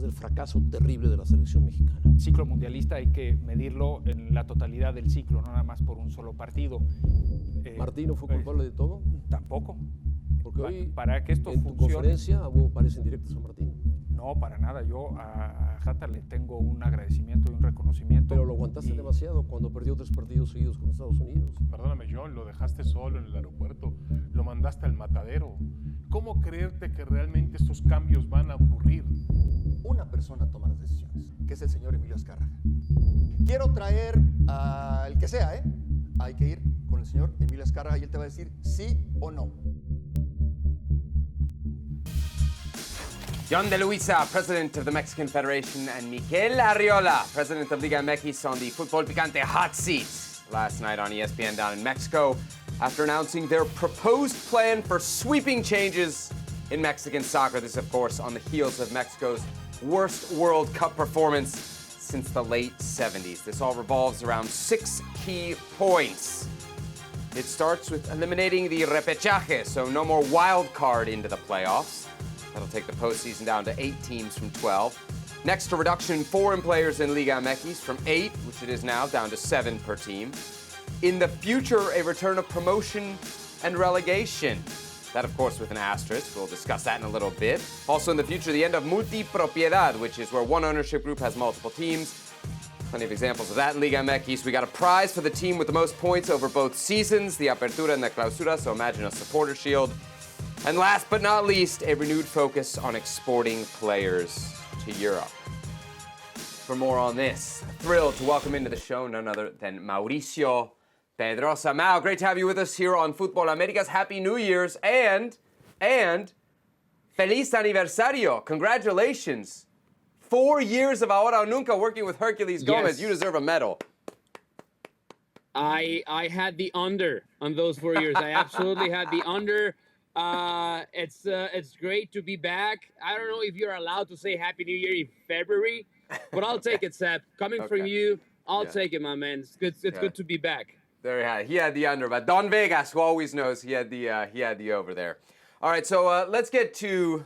del fracaso terrible de la selección mexicana. El ciclo mundialista hay que medirlo en la totalidad del ciclo, no nada más por un solo partido. ¿Martino fue culpable de todo? Tampoco. Porque hoy para que esto en funcione, tu conferencia hubo varias indirectas a Martino. No, para nada. Yo a Jata le tengo un agradecimiento y un reconocimiento. Pero lo aguantaste demasiado cuando perdió 3 partidos seguidos con Estados Unidos. Perdóname, John, lo dejaste solo en el aeropuerto, lo mandaste al matadero. ¿Cómo creerte que realmente estos cambios van a ocurrir? Una persona toma las decisiones, que es el señor Emilio Azcárraga. Quiero traer al que sea, ¿eh? Hay que ir con el señor Emilio Azcárraga y él te va a decir sí o no. John de Luisa, president of the Mexican Federation, and Miguel Arriola, president of Liga MX, on the Fútbol Picante hot seat last night on ESPN down in Mexico after announcing their proposed plan for sweeping changes in Mexican soccer. This, of course, on the heels of Mexico's worst World Cup performance since the late 70s. This all revolves around 6 key points. It starts with eliminating the repechaje, so no more wild card into the playoffs. That'll take the postseason down to 8 teams from 12. Next, a reduction in foreign players in Liga MX from 8, which it is now, down to 7 per team. In the future, a return of promotion and relegation. That, of course, with an asterisk. We'll discuss that in a little bit. Also in the future, the end of multipropiedad, which is where one ownership group has multiple teams. Plenty of examples of that in Liga MX. We got a prize for the team with the most points over both seasons, the Apertura and the Clausura, so imagine a supporter shield. And last but not least, a renewed focus on exporting players to Europe. For more on this, thrilled to welcome into the show none other than Mauricio Pedroza. Mau, great to have you with us here on Fútbol Américas. Happy New Year's and feliz aniversario. Congratulations. 4 years of Ahora o Nunca working with Herculez Gomez. Yes. You deserve a medal. I had the under on those 4 years. I absolutely had the under. It's great to be back. I don't know if you're allowed to say Happy New Year in February, but I'll take it, Seb. Coming from you, I'll take it, my man. It's good. It's good to be back. There he had it. He had the under, but Don Vegas, who always knows, he had the over there. All right, so let's get to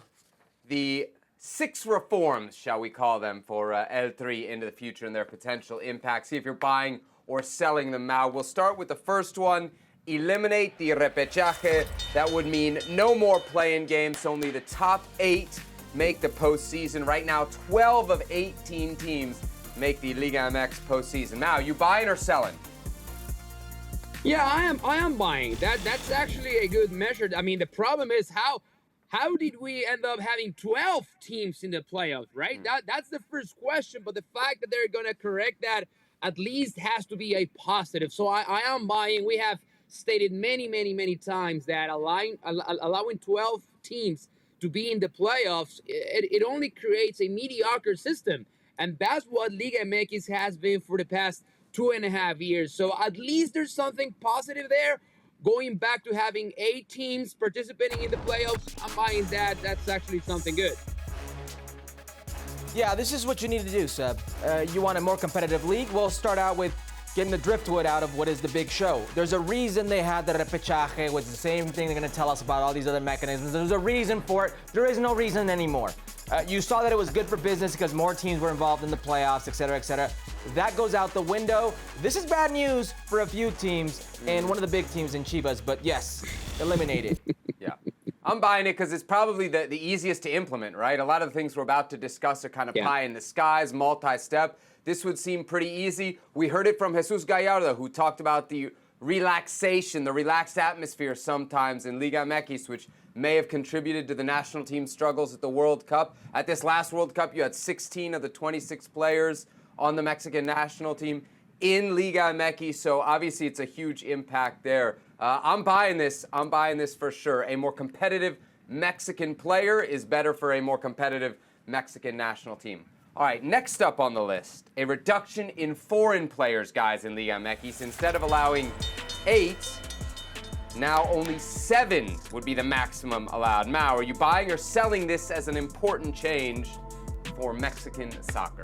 the 6 reforms, shall we call them, for L3 into the future and their potential impact. See if you're buying or selling them now. We'll start with the first one. Eliminate the repechaje. That would mean no more play-in games. Only the top 8 make the postseason. Right now, 12 of 18 teams make the Liga MX postseason. Now, you buying or selling? Yeah, I am buying. That's actually a good measure. I mean, the problem is how did we end up having 12 teams in the playoffs, right? That's the first question. But the fact that they're gonna correct that at least has to be a positive. So I am buying. We have stated many times that allowing 12 teams to be in the playoffs, it only creates a mediocre system. And that's what Liga MX has been for the past 2.5 years. So at least there's something positive there. Going back to having 8 teams participating in the playoffs, I'm buying that. That's actually something good. Yeah, this is what you need to do, Seb. You want a more competitive league? Well, start out with getting the driftwood out of what is the big show. There's a reason they had the repechaje, with the same thing they're going to tell us about all these other mechanisms. There's a reason for it. There is no reason anymore. You saw that it was good for business because more teams were involved in the playoffs, et cetera, et cetera. That goes out the window. This is bad news for a few teams and one of the big teams in Chivas, but yes, eliminate it. Yeah. I'm buying it because it's probably the easiest to implement, right? A lot of the things we're about to discuss are kind of pie in the skies, multi-step. This would seem pretty easy. We heard it from Jesus Gallardo, who talked about the relaxation, the relaxed atmosphere sometimes in Liga MX, which may have contributed to the national team's struggles at the World Cup. At this last World Cup, you had 16 of the 26 players on the Mexican national team in Liga MX, so obviously it's a huge impact there. I'm buying this. I'm buying this for sure. A more competitive Mexican player is better for a more competitive Mexican national team. All right, next up on the list, a reduction in foreign players, guys, in Liga MX. Instead of allowing 8, now only 7 would be the maximum allowed. Mau, are you buying or selling this as an important change for Mexican soccer?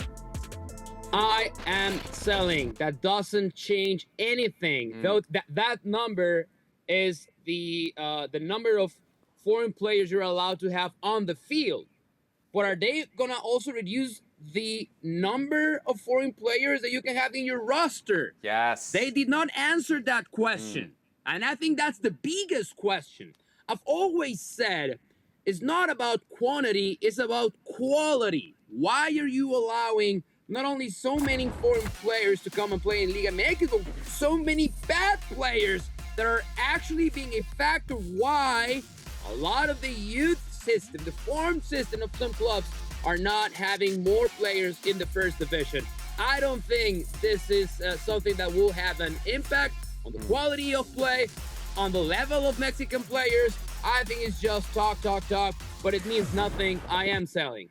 I am selling. That doesn't change anything. Though that number is the number of foreign players you're allowed to have on the field. but are they gonna also reduce the number of foreign players that you can have in your roster? Yes. They did not answer that question. And I think that's the biggest question. I've always said it's not about quantity, it's about quality. Why are you allowing not only so many foreign players to come and play in Liga MX, but so many bad players that are actually being a factor why a lot of the youth system, the form system of some clubs are not having more players in the first division. I don't think this is something that will have an impact on the quality of play, on the level of Mexican players. I think it's just talk, but it means nothing. I am selling.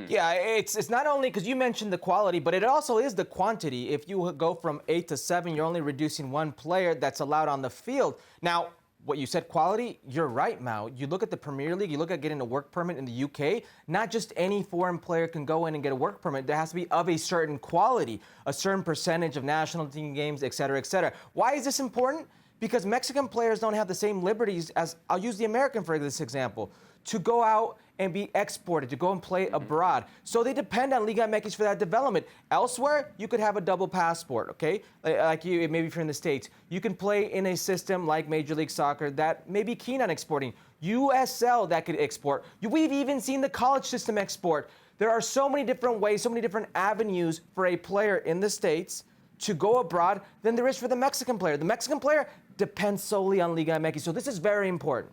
Yeah, it's not only because you mentioned the quality, but it also is the quantity. If you go from 8 to 7, you're only reducing one player that's allowed on the field. Now, what you said, quality, you're right, Mao. You look at the Premier League, you look at getting a work permit in the UK, not just any foreign player can go in and get a work permit. There has to be of a certain quality, a certain percentage of national team games, et cetera, et cetera. Why is this important? Because Mexican players don't have the same liberties as, I'll use the American for this example, to go out and be exported, to go and play abroad. So they depend on Liga MX for that development. Elsewhere, you could have a double passport, okay? Like you, maybe if you're in the States, you can play in a system like Major League Soccer that may be keen on exporting. USL that could export. We've even seen the college system export. There are so many different ways, so many different avenues for a player in the States to go abroad than there is for the Mexican player. The Mexican player depends solely on Liga MX. So this is very important.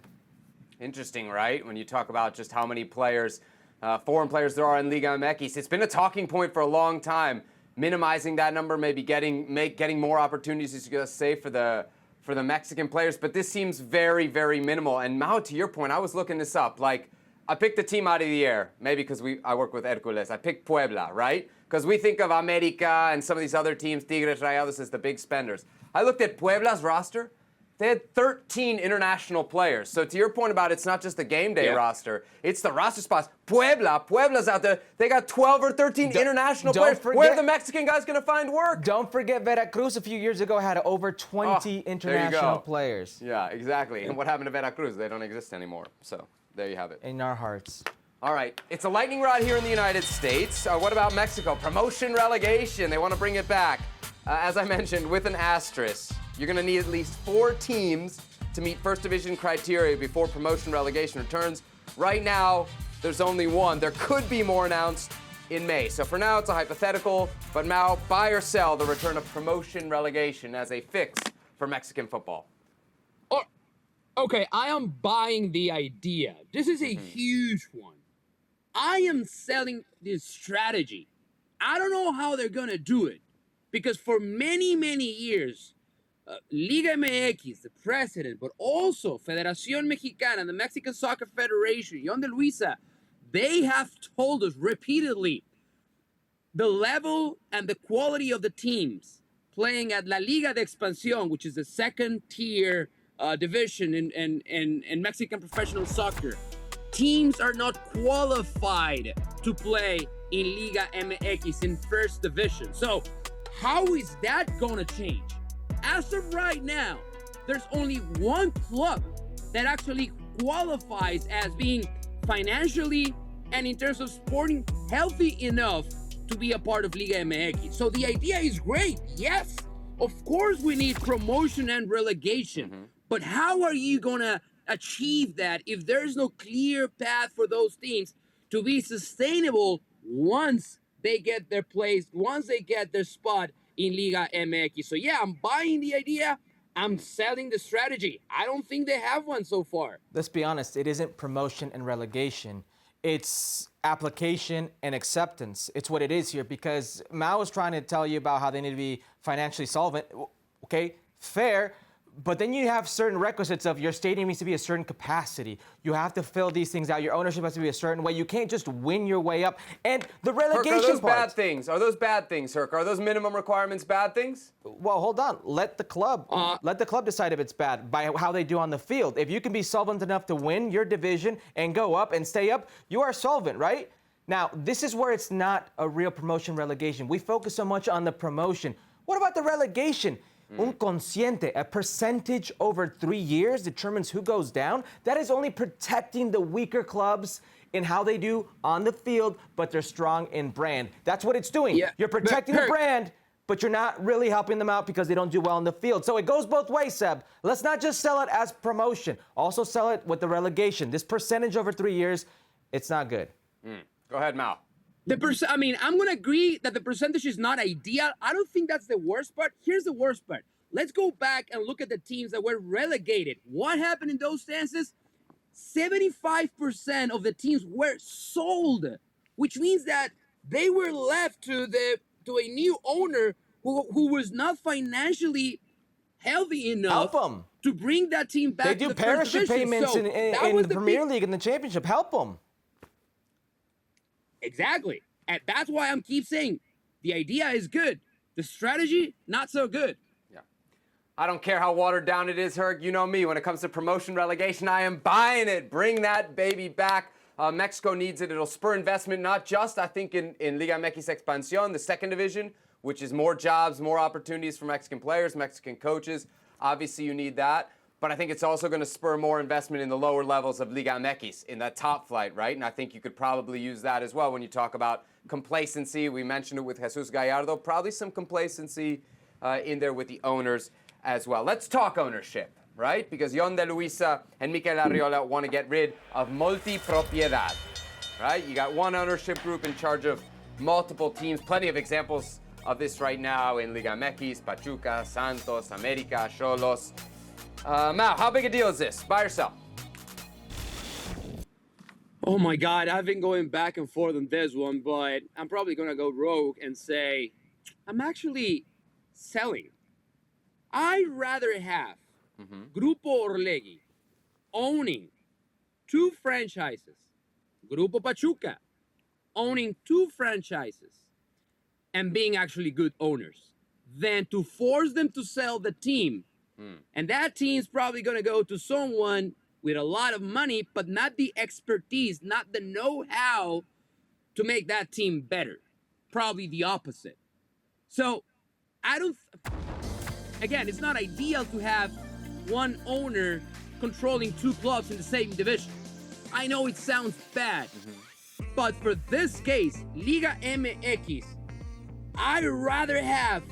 Interesting, right? When you talk about just how many players, foreign players there are in Liga MX, it's been a talking point for a long time. Minimizing that number, maybe getting more opportunities, to say, for the Mexican players. But this seems very, very minimal. And Mao, to your point, I was looking this up. Like, I picked the team out of the air, maybe because I work with Herculez. I picked Puebla, right? Because we think of America and some of these other teams, Tigres, Rayados, as the big spenders. I looked at Puebla's roster. They had 13 international players. So to your point about it's not just the game day roster, it's the roster spots. Puebla's out there. They got 12 or 13 international players. Where are the Mexican guys going to find work? Don't forget Veracruz a few years ago had over 20 international players. Yeah, exactly. And what happened to Veracruz? They don't exist anymore. So there you have it. In our hearts. All right. It's a lightning rod here in the United States. What about Mexico? Promotion relegation. They want to bring it back. As I mentioned, with an asterisk. You're going to need at least 4 teams to meet first division criteria before promotion relegation returns. Right now, there's only 1. There could be more announced in May. So for now, it's a hypothetical. But Mao, buy or sell the return of promotion relegation as a fix for Mexican football? Oh, okay, I am buying the idea. This is a huge one. I am selling this strategy. I don't know how they're going to do it. Because for many, many years, Liga MX, the president, but also Federación Mexicana, the Mexican Soccer Federation, Yon de Luisa, they have told us repeatedly the level and the quality of the teams playing at La Liga de Expansión, which is the second tier division in Mexican professional soccer. Teams are not qualified to play in Liga MX in first division. So how is that going to change? As of right now, there's only one club that actually qualifies as being financially and in terms of sporting healthy enough to be a part of Liga MX. So the idea is great. Yes, of course we need promotion and relegation. But how are you going to achieve that if there's no clear path for those teams to be sustainable once they get their place, once they get their spot in Liga MX? So yeah, I'm buying the idea. I'm selling the strategy. I don't think they have one so far. Let's be honest, it isn't promotion and relegation. It's application and acceptance. It's what it is here, because Mao is trying to tell you about how they need to be financially solvent. Okay, fair. But then you have certain requisites of your stadium needs to be a certain capacity. You have to fill these things out. Your ownership has to be a certain way. You can't just win your way up. And the relegation Herc, are those part, bad things? Are those bad things, Herc? Are those minimum requirements bad things? well, hold on. Let the club decide if it's bad by how they do on the field. If you can be solvent enough to win your division and go up and stay up, you are solvent, right? Now, this is where it's not a real promotion relegation. We focus so much on the promotion. What about the relegation? Un consciente, a percentage over 3 years determines who goes down. That is only protecting the weaker clubs in how they do on the field, but they're strong in brand. That's what it's doing. Yeah, You're protecting the brand, but you're not really helping them out because they don't do well in the field. So it goes both ways, Seb. Let's not just sell it as promotion. Also sell it with the relegation. This percentage over 3 years, it's not good. Go ahead, Mal. I mean, I'm going to agree that the percentage is not ideal. I don't think that's the worst part. Here's the worst part. Let's go back and look at the teams that were relegated. What happened in those stances? 75% of the teams were sold, which means that they were left to a new owner who was not financially healthy enough Help 'em. to bring that team back They to do the first parachute division. payments So in that was the Premier big- League and the Championship. Help them. Exactly. And that's why I'm keep saying the idea is good. The strategy, not so good. I don't care how watered down it is, Herc. You know me. When it comes to promotion relegation, I am buying it. Bring that baby back. Mexico needs it. It'll spur investment, not just, I think, in Liga MX Expansión, the second division, which is more jobs, more opportunities for Mexican players, Mexican coaches. Obviously, you need that. But I think it's also going to spur more investment in the lower levels of Liga MX, in that top flight, right? And I think you could probably use that as well when you talk about complacency. We mentioned it with Jesus Gallardo. Probably some complacency in there with the owners as well. Let's talk ownership, right? Because Yon de Luisa and Mikel Arriola want to get rid of multipropiedad, right? You got one ownership group in charge of multiple teams. Plenty of examples of this right now in Liga MX, Pachuca, Santos, America, Xolos. Mal, how big a deal is this? Buy or sell? Oh my God, I've been going back and forth on this one, but I'm probably going to go rogue and say I'm actually selling. I'd rather have Grupo Orlegui owning 2 franchises, Grupo Pachuca owning 2 franchises, and being actually good owners, than to force them to sell the team. And that team's probably going to go to someone with a lot of money, but not the expertise, not the know-how to make that team better. Probably the opposite. So, again, it's not ideal to have one owner controlling 2 clubs in the same division. I know it sounds bad, but for this case, Liga MX, I'd rather have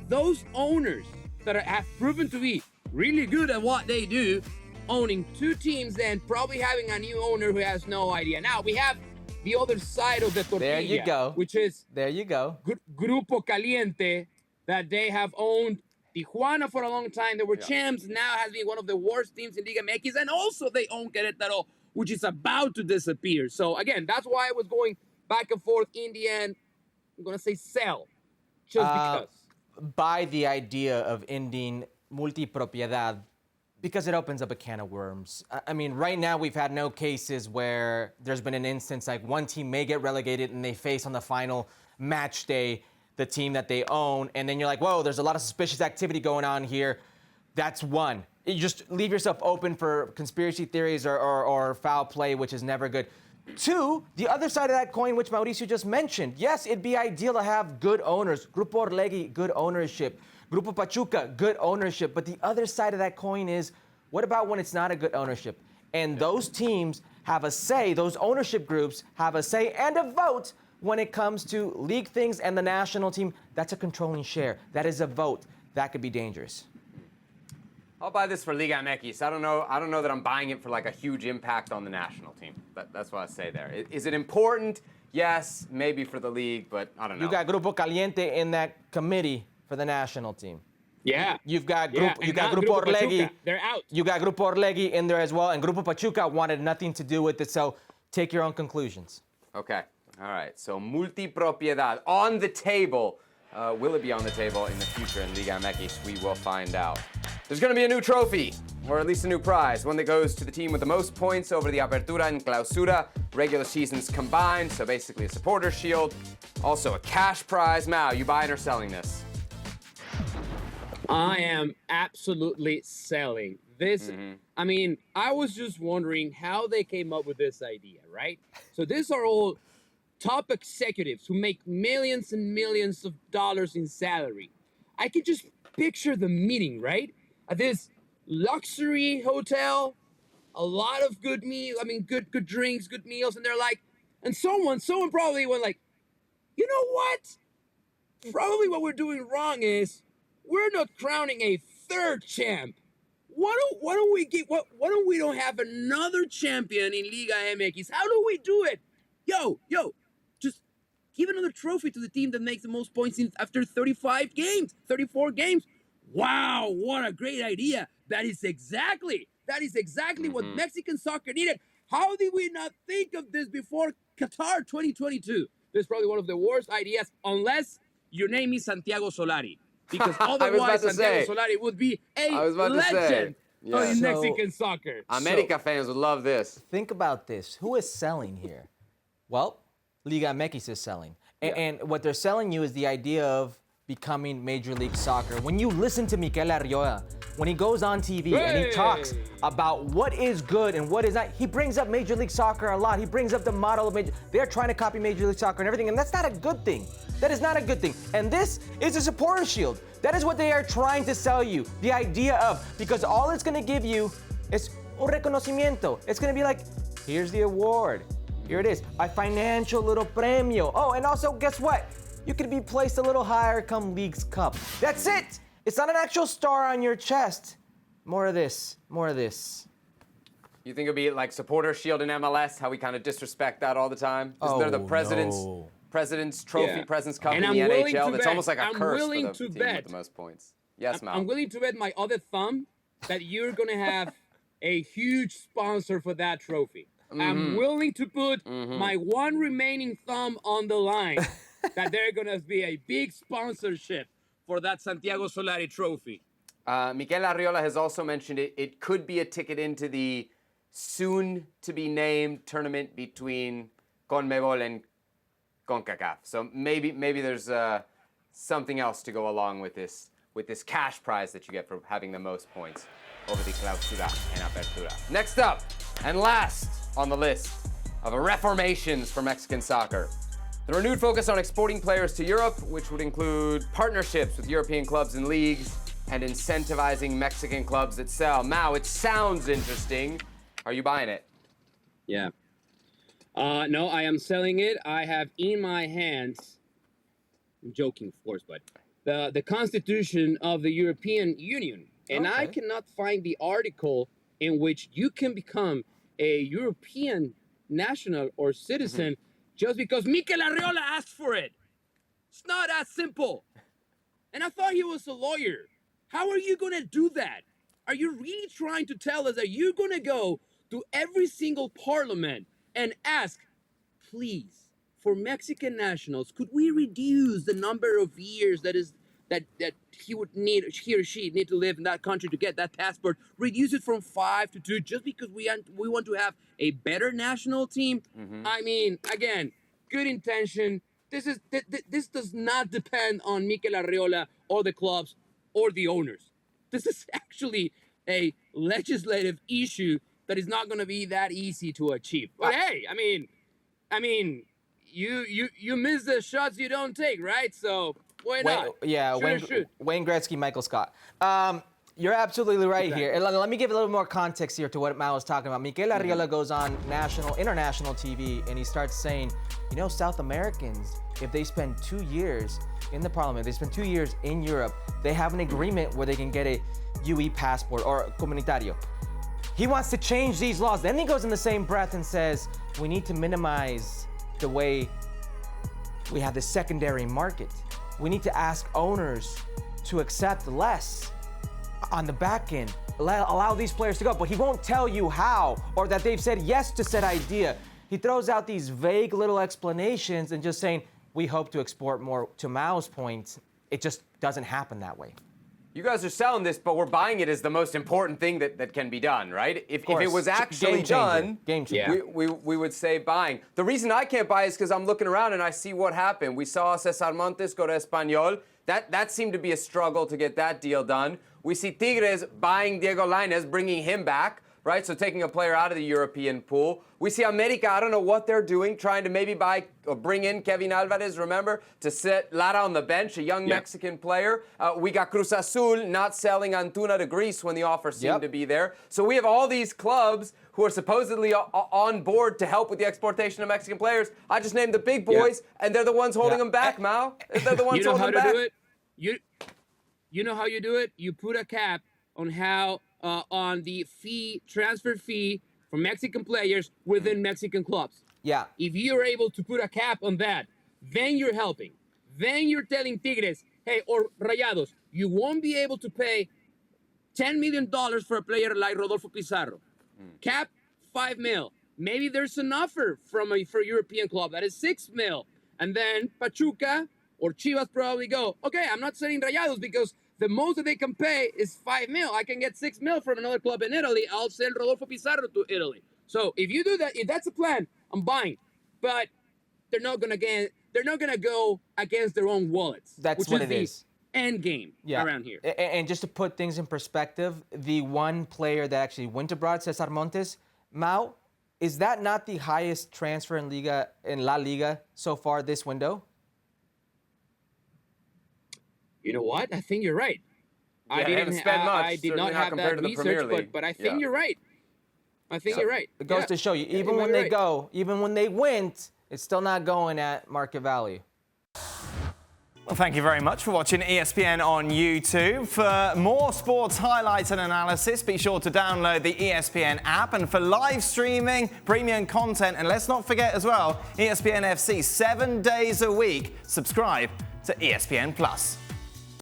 those owners that have proven to be really good at what they do, owning 2 teams than probably having a new owner who has no idea. Now, we have the other side of the tortilla. There you go. Which is There you go. Grupo Caliente, that they have owned Tijuana for a long time. They were champs, now has been one of the worst teams in Liga MX, and also they own Querétaro, which is about to disappear. So again, that's why I was going back and forth. In the end, I'm going to say sell, just because. Buy the idea of ending multipropiedad because it opens up a can of worms. I mean, right now we've had no cases where there's been an instance like one team may get relegated and they face on the final match day the team that they own, and then you're like, whoa, there's a lot of suspicious activity going on here. That's one. You just leave yourself open for conspiracy theories or foul play, which is never good. 2, the other side of that coin, which Mauricio just mentioned. Yes, it'd be ideal to have good owners. Grupo Orlegui, good ownership. Grupo Pachuca, good ownership. But the other side of that coin is, what about when it's not a good ownership? And those teams have a say, those ownership groups have a say and a vote when it comes to league things and the national team. That's a controlling share. That is a vote. That could be dangerous. I'll buy this for Liga MX. I don't know that I'm buying it for like a huge impact on the national team. That's what I say there. Is it important? Yes, maybe for the league, but I don't know. You got Grupo Caliente in that committee for the national team. Yeah. You've got Yeah, you and got not Grupo Grupo Orlegui. Pachuca. They're out. You got Grupo Orlegui in there as well, and Grupo Pachuca wanted nothing to do with it. So take your own conclusions. Okay. All right. So multipropiedad on the table. Will it be on the table in the future in Liga MX? We will find out. There's going to be a new trophy, or at least a new prize, one that goes to the team with the most points over the Apertura and Clausura regular seasons combined, so basically a supporter shield. Also a cash prize. Mao, you buying or selling this? I am absolutely selling this. I mean, I was just wondering how they came up with this idea, right? So these are all top executives who make millions and millions of dollars in salary. I could just picture the meeting, right? At this luxury hotel, a lot of good meals. I mean, good drinks, good meals, and they're like, and someone probably went like, you know what? Probably what we're doing wrong is we're not crowning a third champ. Why don't we don't have another champion in Liga MX? How do we do it? Yo, just give another trophy to the team that makes the most points after 34 games. Wow, what a great idea. That is exactly what Mexican soccer needed. How did we not think of this before Qatar 2022? This is probably one of the worst ideas, unless your name is Santiago Solari. Because otherwise, Santiago Solari would be a legend in Mexican soccer. America fans would love this. Think about this. Who is selling here? Well, Liga MX is selling. And what they're selling you is the idea of becoming Major League Soccer. When you listen to Mikel Arriola, when he goes on TV and he talks about what is good and what is not, he brings up Major League Soccer a lot. He brings up the model of they're trying to copy Major League Soccer and everything, and that's not a good thing. That is not a good thing. And this is a supporter shield. That is what they are trying to sell you. The idea of, because all it's gonna give you is un reconocimiento. It's gonna be like, here's the award. Here it is, a financial little premio. Oh, and also, guess what? You could be placed a little higher come League's Cup. That's it. It's not an actual star on your chest. More of this. You think it'll be like supporter shield in MLS, how we kind of disrespect that all the time? Isn't there the President's Trophy, President's Cup in the NHL? That's almost like a curse for the team with the most points. Yes, Mal. I'm willing to bet my other thumb that you're going to have a huge sponsor for that trophy. I'm willing to put my one remaining thumb on the line that there's going to be a big sponsorship for that Santiago Solari trophy. Mikel Arriola has also mentioned it could be a ticket into the soon-to-be-named tournament between CONMEBOL and CONCACAF. So maybe there's something else to go along with this cash prize that you get for having the most points over the Clausura and Apertura. Next up, and last on the list of reformations for Mexican soccer, the renewed focus on exporting players to Europe, which would include partnerships with European clubs and leagues and incentivizing Mexican clubs that sell. Mao, it sounds interesting. Are you buying it? Yeah. No, I am selling it. I have in my hands, I'm joking, of course, but the Constitution of the European Union. And I cannot find the article in which you can become a European national or citizen just because Mikel Arriola asked for it. It's not that simple. And I thought he was a lawyer. How are you going to do that? Are you really trying to tell us that you're going to go to every single parliament and ask, please, for Mexican nationals, could we reduce the number of years that he or she need to live in that country to get that passport? Reduce it from 5 to 2 just because we want to have a better national team? I mean, again, good intention. This does not depend on Mikel Arriola or the clubs or the owners. This is actually a legislative issue that is not going to be that easy to achieve. But hey, I mean, you miss the shots you don't take, right? So why not? Wayne Gretzky, Michael Scott. You're absolutely right here. And let me give a little more context here to what Mao was talking about. Mikel Arriola goes on international TV, and he starts saying, South Americans, if they spend 2 years in the parliament, they spend 2 years in Europe, they have an agreement where they can get a UE passport or comunitario. He wants to change these laws. Then he goes in the same breath and says, we need to minimize the way we have the secondary market. We need to ask owners to accept less on the back end, allow these players to go. But he won't tell you how or that they've said yes to said idea. He throws out these vague little explanations and just saying, we hope to export more. To Mao's point, it just doesn't happen that way. You guys are selling this, but we're buying it as the most important thing that can be done, right? If it was actually done, we would say buying. The reason I can't buy is because I'm looking around and I see what happened. We saw Cesar Montes go to Espanyol. That seemed to be a struggle to get that deal done. We see Tigres buying Diego Lainez, bringing him back. right? So taking a player out of the European pool. We see America, I don't know what they're doing, trying to maybe buy or bring in Kevin Alvarez, remember, to sit Lara on the bench, a young Mexican player. We got Cruz Azul not selling Antuna to Greece when the offer seemed to be there. So we have all these clubs who are supposedly on board to help with the exportation of Mexican players. I just named the big boys, and they're the ones holding them back, Mao. They're the ones holding them back. You know how you do it? You put a cap on how on the transfer fee for Mexican players within Mexican clubs. Yeah. If you're able to put a cap on that, then you're helping. Then you're telling Tigres, hey, or Rayados, you won't be able to pay $10 million for a player like Rodolfo Pizarro. Cap, $5 million. Maybe there's an offer for a European club that is $6 million. And then Pachuca or Chivas probably go, okay, I'm not selling Rayados because the most that they can pay is $5 million. I can get $6 million from another club in Italy. I'll send Rodolfo Pizarro to Italy. So if you do that, if that's a plan, I'm buying. But they're not gonna go against their own wallets. That's what it is. End game around here. And just to put things in perspective, the one player that actually went abroad, Cesar Montes, Mao, is that not the highest transfer in La Liga so far this window? You know what? I think you're right. Yeah, I haven't spent much. I did not have that research, but I think you're right. I think you're right. It goes to show you, even when they went, it's still not going at market value. Well, thank you very much for watching ESPN on YouTube. For more sports highlights and analysis, be sure to download the ESPN app. And for live streaming, premium content, and let's not forget as well, ESPN FC 7 days a week. Subscribe to ESPN Plus.